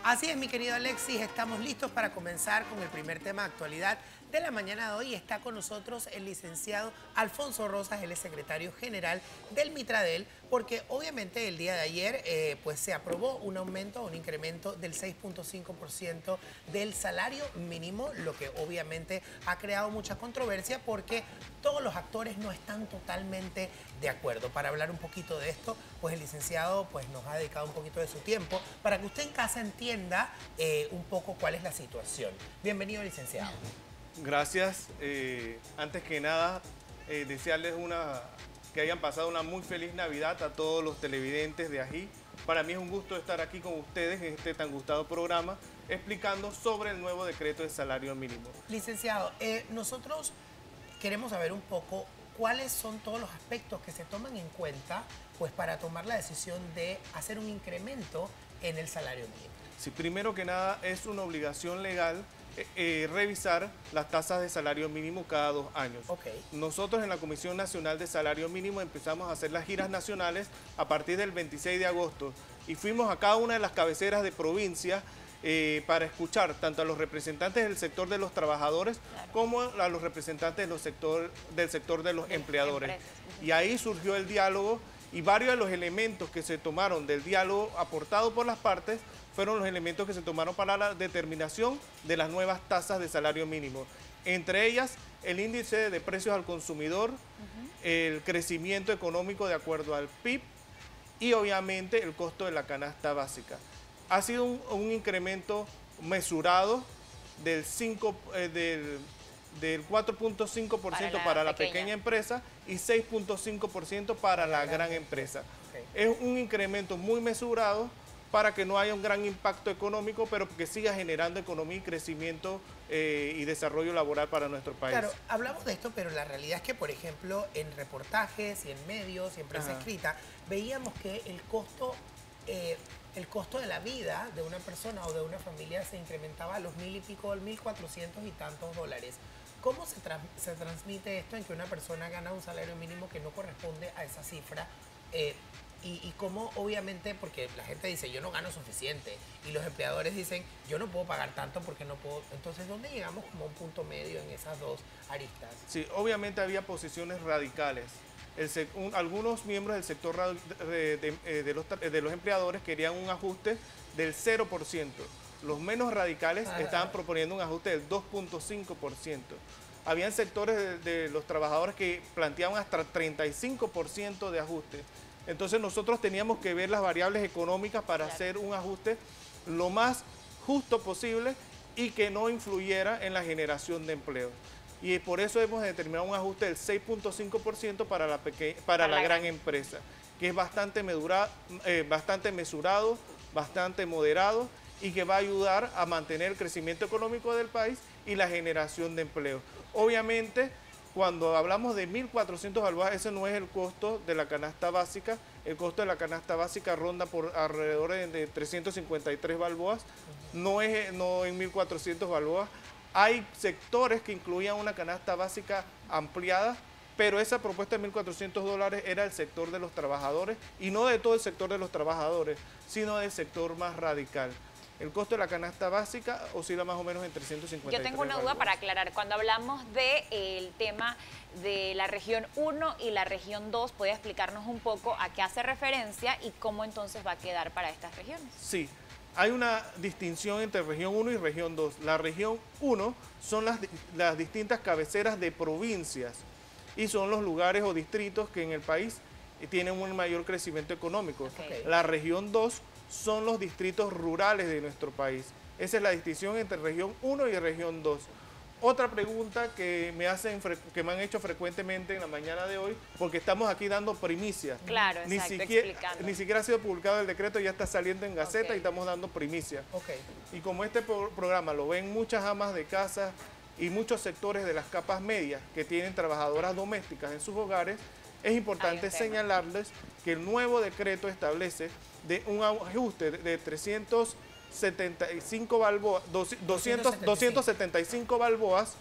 Así es, mi querido Alexis, estamos listos para comenzar con el primer tema de actualidad de la mañana de hoy. Está con nosotros el licenciado Alfonso Rosas, él es secretario general del Mitradel, porque obviamente el día de ayer pues se aprobó un aumento, un incremento del 6.5% del salario mínimo, lo que obviamente ha creado mucha controversia porque todos los actores no están totalmente de acuerdo. Para hablar un poquito de esto, pues el licenciado pues nos ha dedicado un poquito de su tiempo para que usted en casa entienda un poco cuál es la situación. Bienvenido, licenciado. Gracias. Antes que nada, desearles que hayan pasado una muy feliz Navidad a todos los televidentes de Ají. Para mí es un gusto estar aquí con ustedes en este tan gustado programa explicando sobre el nuevo decreto de salario mínimo. Licenciado, nosotros queremos saber un poco cuáles son todos los aspectos que se toman en cuenta pues, para tomar la decisión de hacer un incremento en el salario mínimo. Sí, primero que nada es una obligación legal revisar las tasas de salario mínimo cada 2 años. Okay. Nosotros en la Comisión Nacional de Salario Mínimo empezamos a hacer las giras nacionales a partir del 26 de agosto y fuimos a cada una de las cabeceras de provincias para escuchar tanto a los representantes del sector de los trabajadores como a los representantes del sector de los empleadores. Y ahí surgió el diálogo y varios de los elementos que se tomaron del diálogo aportado por las partes fueron los elementos que se tomaron para la determinación de las nuevas tasas de salario mínimo. Entre ellas, el índice de precios al consumidor, el crecimiento económico de acuerdo al PIB y obviamente el costo de la canasta básica. Ha sido un incremento mesurado del 4.5% para la pequeña empresa y 6.5% para la gran empresa. Okay. Es un incremento muy mesurado para que no haya un gran impacto económico, pero que siga generando economía y crecimiento y desarrollo laboral para nuestro país. Claro, hablamos de esto, pero la realidad es que, por ejemplo, en reportajes y en medios y en prensa escrita, veíamos que el costo de la vida de una persona o de una familia se incrementaba a los 1.000 y pico, 1.400 y tantos dólares. ¿Cómo se transmite esto en que una persona gana un salario mínimo que no corresponde a esa cifra? Y cómo, obviamente, porque la gente dice, yo no gano suficiente, y los empleadores dicen, yo no puedo pagar tanto porque no puedo. Entonces, ¿dónde llegamos como a un punto medio en esas dos aristas? Sí, obviamente había posiciones radicales. Algunos miembros del sector de los empleadores querían un ajuste del 0%. Los menos radicales estaban proponiendo un ajuste del 2.5%. Habían sectores de los trabajadores que planteaban hasta 35% de ajuste. Entonces nosotros teníamos que ver las variables económicas para hacer un ajuste lo más justo posible y que no influyera en la generación de empleo. Y por eso hemos determinado un ajuste del 6.5% para la gran empresa, que es bastante mesurado, bastante moderado y que va a ayudar a mantener el crecimiento económico del país y la generación de empleo. Obviamente, cuando hablamos de 1.400 balboas, ese no es el costo de la canasta básica. El costo de la canasta básica ronda por alrededor de 353 balboas, no en 1.400 balboas. Hay sectores que incluían una canasta básica ampliada, pero esa propuesta de $1.400 era el sector de los trabajadores, y no de todo el sector de los trabajadores, sino del sector más radical. El costo de la canasta básica oscila más o menos en 353. Yo tengo una duda para aclarar. Cuando hablamos del tema de la región 1 y la región 2, ¿puede explicarnos un poco a qué hace referencia y cómo entonces va a quedar para estas regiones? Sí, hay una distinción entre región 1 y región 2. La región 1 son las distintas cabeceras de provincias y son los lugares o distritos que en el país tienen un mayor crecimiento económico. Okay. La región 2 son los distritos rurales de nuestro país. Esa es la distinción entre región 1 y región 2. Otra pregunta que me han hecho frecuentemente en la mañana de hoy, porque estamos aquí dando primicias. Claro, exacto, ni siquiera ha sido publicado el decreto, ya está saliendo en Gaceta y estamos dando primicias. Y como este programa lo ven muchas amas de casa y muchos sectores de las capas medias que tienen trabajadoras domésticas en sus hogares, es importante señalarles que el nuevo decreto establece un ajuste de 275 balboas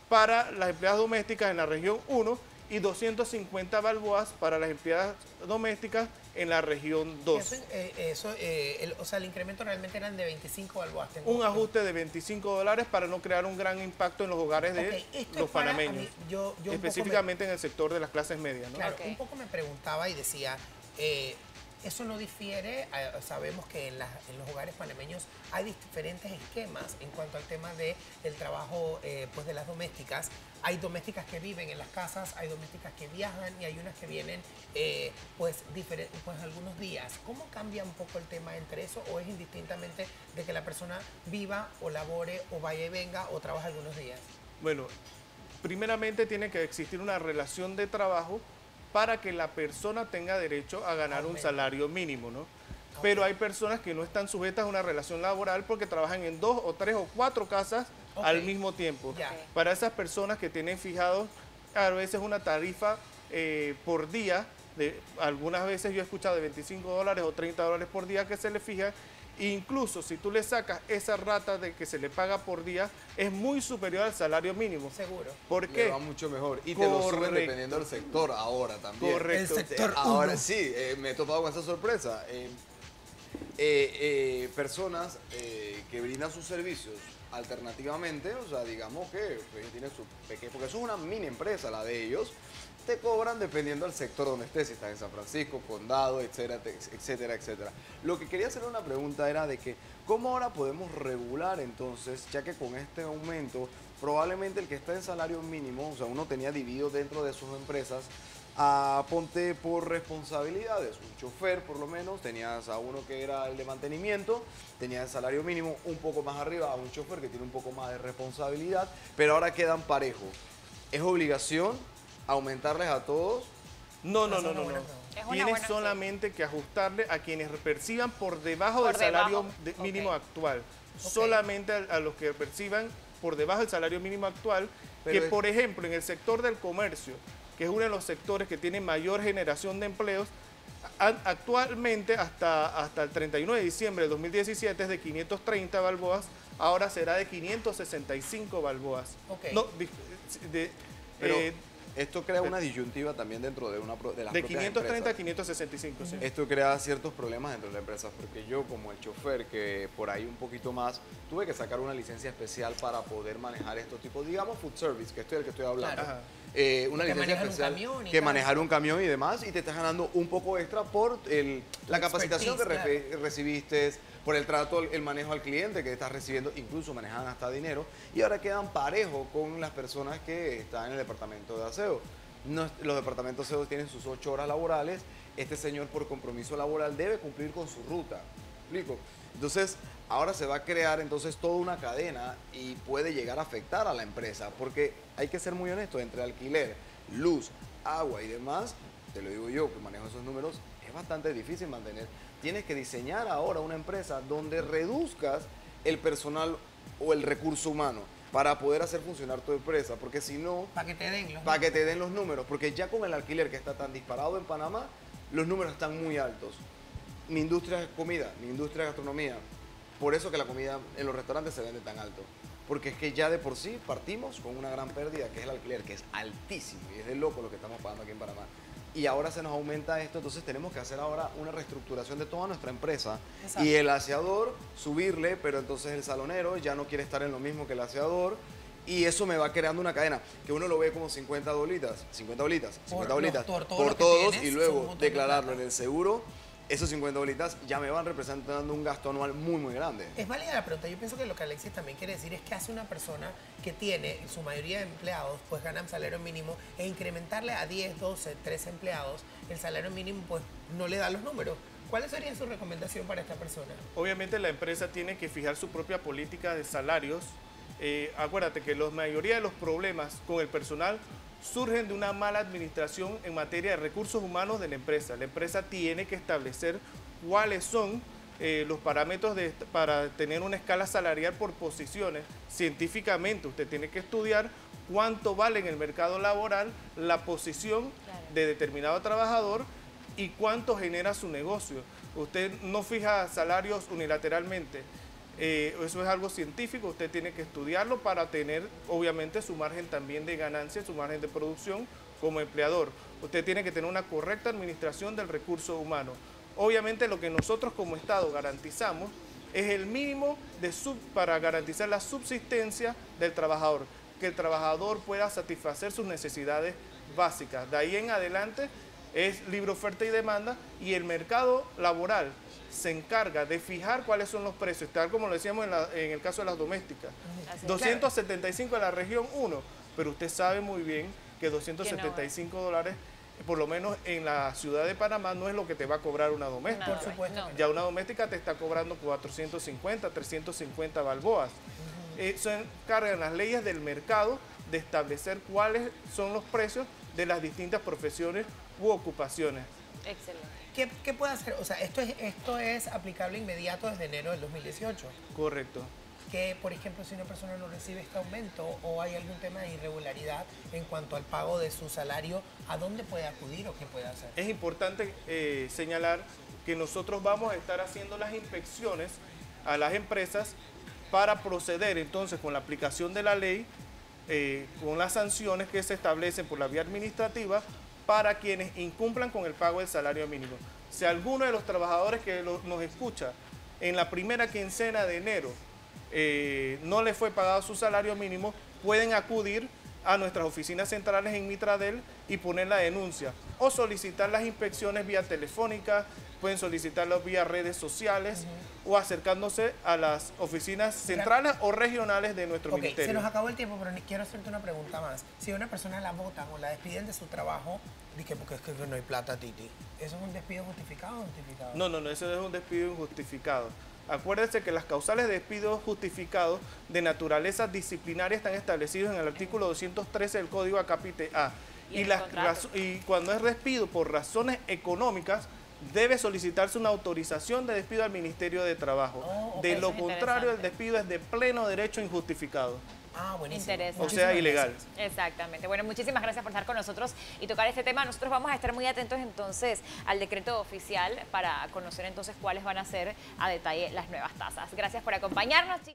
para las empleadas domésticas en la región 1 y 250 balboas para las empleadas domésticas en la región 2. O sea, el incremento realmente eran de 25 balboas. Un ajuste de $25 para no crear un gran impacto en los hogares de los panameños, específicamente en el sector de las clases medias, ¿no? Claro, un poco me preguntaba y decía, eso no difiere, sabemos que en los hogares panameños hay diferentes esquemas en cuanto al tema del trabajo pues de las domésticas. Hay domésticas que viven en las casas, hay domésticas que viajan y hay unas que vienen pues algunos días. ¿Cómo cambia un poco el tema entre eso o es indistintamente de que la persona viva o labore o vaya y venga o trabaja algunos días? Bueno, primeramente tiene que existir una relación de trabajo para que la persona tenga derecho a ganar un salario mínimo, ¿no? Pero hay personas que no están sujetas a una relación laboral porque trabajan en 2 o 3 o 4 casas al mismo tiempo. Para esas personas que tienen fijado a veces una tarifa por día, algunas veces yo he escuchado de $25 o $30 por día que se le fija. Incluso si tú le sacas esa rata de que se le paga por día, es muy superior al salario mínimo. Seguro. ¿Por qué? Le va mucho mejor. Y te lo suben dependiendo del sector ahora también. Correcto. El sector ahora sí, me he topado con esa sorpresa. Personas que brindan sus servicios alternativamente, o sea, digamos que tiene su pequeño, porque eso es una mini empresa, la de ellos, te cobran dependiendo del sector donde estés, si estás en San Francisco, Condado, etcétera, etcétera, etcétera. Lo que quería hacer una pregunta era de que, ¿cómo ahora podemos regular entonces, ya que con este aumento, probablemente el que está en salario mínimo, o sea, uno tenía dividido dentro de sus empresas, ponte por responsabilidades, un chofer por lo menos, tenías a uno que era el de mantenimiento, tenías el salario mínimo un poco más arriba a un chofer que tiene un poco más de responsabilidad, pero ahora quedan parejos. ¿Es obligación aumentarles a todos? No. Tienes solamente que ajustarle a quienes perciban por debajo del salario mínimo actual. Solamente a los que perciban por debajo del salario mínimo actual, pero por ejemplo, en el sector del comercio, que es uno de los sectores que tiene mayor generación de empleos, actualmente hasta el 31 de diciembre de 2017 es de 530 balboas, ahora será de 565 balboas. No, pero esto crea una disyuntiva también dentro de las de propias 530 empresas. a 565, sí. Esto crea ciertos problemas dentro de la empresa, porque yo como el chofer, que por ahí un poquito más, tuve que sacar una licencia especial para poder manejar estos tipos, digamos food service, que esto es el que estoy hablando. Claro. Una licencia especial que manejar un camión y demás, y te estás ganando un poco extra por la capacitación que recibiste, por el trato, el manejo al cliente que estás recibiendo, incluso manejan hasta dinero, y ahora quedan parejos con las personas que están en el departamento de aseo. Los departamentos de aseo tienen sus 8 horas laborales, este señor por compromiso laboral debe cumplir con su ruta, ¿me explico? Entonces, ahora se va a crear entonces toda una cadena y puede llegar a afectar a la empresa, porque hay que ser muy honestos, entre alquiler, luz, agua y demás, te lo digo yo que manejo esos números, es bastante difícil mantener. Tienes que diseñar ahora una empresa donde reduzcas el personal o el recurso humano para poder hacer funcionar tu empresa, porque si no... Para que te den los números, porque ya con el alquiler que está tan disparado en Panamá, los números están muy altos. Mi industria es comida, mi industria es gastronomía. Por eso que la comida en los restaurantes se vende tan alto. Porque es que ya de por sí partimos con una gran pérdida, que es el alquiler, que es altísimo. Y es de loco lo que estamos pagando aquí en Panamá. Y ahora se nos aumenta esto, entonces tenemos que hacer ahora una reestructuración de toda nuestra empresa. Exacto. Y el aseador, subirle, pero entonces el salonero ya no quiere estar en lo mismo que el aseador. Y eso me va creando una cadena, que uno lo ve como 50 bolitas por todos, y luego declararlo en el seguro. Esos 50 bolitas ya me van representando un gasto anual muy, muy grande. Es válida la pregunta. Yo pienso que lo que Alexis también quiere decir es que hace una persona que tiene su mayoría de empleados, pues ganan salario mínimo, e incrementarle a 10, 12, 13 empleados, el salario mínimo pues no le da los números. ¿Cuál sería su recomendación para esta persona? Obviamente la empresa tiene que fijar su propia política de salarios. Acuérdate que la mayoría de los problemas con el personal surgen de una mala administración en materia de recursos humanos de la empresa. La empresa tiene que establecer cuáles son los parámetros para tener una escala salarial por posiciones. Científicamente usted tiene que estudiar cuánto vale en el mercado laboral la posición de determinado trabajador y cuánto genera su negocio. Usted no fija salarios unilateralmente. Eso es algo científico, usted tiene que estudiarlo para tener obviamente su margen también de ganancia, su margen de producción como empleador. usted tiene que tener una correcta administración del recurso humano. Obviamente lo que nosotros como Estado garantizamos es el mínimo para garantizar la subsistencia del trabajador, que el trabajador pueda satisfacer sus necesidades básicas. De ahí en adelante es libre oferta y demanda, y el mercado laboral se encarga de fijar cuáles son los precios, tal como lo decíamos en el caso de las domésticas. 275 en la región 1, pero usted sabe muy bien que 275 dólares, por lo menos en la ciudad de Panamá, no es lo que te va a cobrar una doméstica. Por supuesto. Ya una doméstica te está cobrando 450, 350 balboas. Se encargan las leyes del mercado de establecer cuáles son los precios de las distintas profesiones u ocupaciones. Excelente. ¿Qué puede hacer? O sea, esto es aplicable inmediato desde enero del 2018. Correcto. Que, por ejemplo, si una persona no recibe este aumento o hay algún tema de irregularidad en cuanto al pago de su salario, ¿a dónde puede acudir o qué puede hacer? Es importante señalar que nosotros vamos a estar haciendo las inspecciones a las empresas para proceder entonces con la aplicación de la ley, con las sanciones que se establecen por la vía administrativa para quienes incumplan con el pago del salario mínimo. Si alguno de los trabajadores que nos escucha en la primera quincena de enero no le fue pagado su salario mínimo, pueden acudir a nuestras oficinas centrales en Mitradel y poner la denuncia o solicitar las inspecciones vía telefónica, pueden solicitarlas vía redes sociales o acercándose a las oficinas centrales o regionales de nuestro ministerio. Se nos acabó el tiempo, pero quiero hacerte una pregunta más. Si a una persona la botan o la despiden de su trabajo, dije porque es que no hay plata, Titi, ¿eso es un despido justificado o injustificado? No, eso es un despido injustificado. Acuérdense que las causales de despido justificado de naturaleza disciplinaria están establecidos en el artículo 213 del Código Acápite A. Y cuando es despido por razones económicas, debe solicitarse una autorización de despido al Ministerio de Trabajo. De lo contrario, el despido es de pleno derecho injustificado. Ah, buenísimo. O sea, ilegal. Gracias. Exactamente. Bueno, muchísimas gracias por estar con nosotros y tocar este tema. Nosotros vamos a estar muy atentos entonces al decreto oficial para conocer entonces cuáles van a ser a detalle las nuevas tasas. Gracias por acompañarnos, chicos.